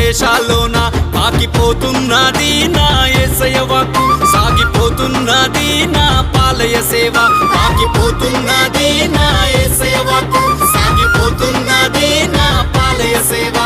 దేశాల్లోన పాకిపోతున్నది నా యేసయ్య వాక్కు, సాగిపోతున్నది నా పాలయ సేవ. పాకిపోతున్నది నా యేసయ్య వాక్కు, సాగిపోతున్నది నా పాలయ సేవ.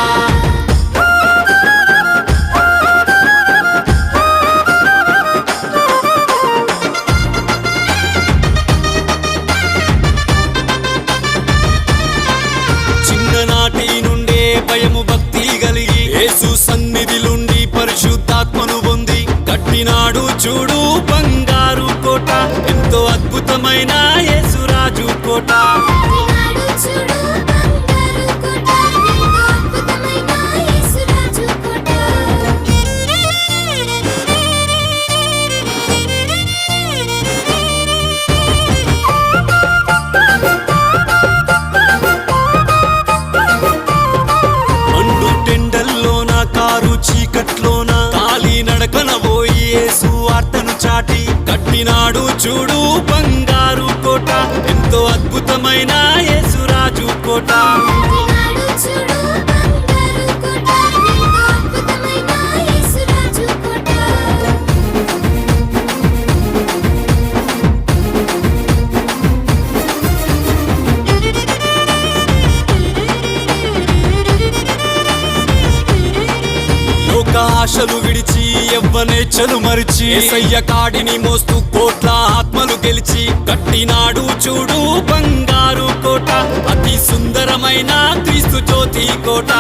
చిన్ననాటి నుండే భయము భక్తి కలిగి యేసు సన్నిధిలుండి పరిశుద్ధాత్మను పొంది కట్టినాడు చూడు బంగారు కోట, ఎంతో అద్భుతమైన యేసురాజు కోట. చీకట్లోన కాలి నడకన పోయి యేసు వార్తను చాటి కట్టినాడు చూడు బంగారు కోట, ఎంతో అద్భుతమైన యేసురాజు కోట. ఆశలు విడిచి యవ్వనేచ్ఛలు మరిచి యేసయ్య కాడిని మోస్తూ కోట్ల ఆత్మలు గెలిచి కట్టినాడు చూడు బంగారు కోట, అతి సుందరమైన క్రీస్తు జ్యోతి కోట.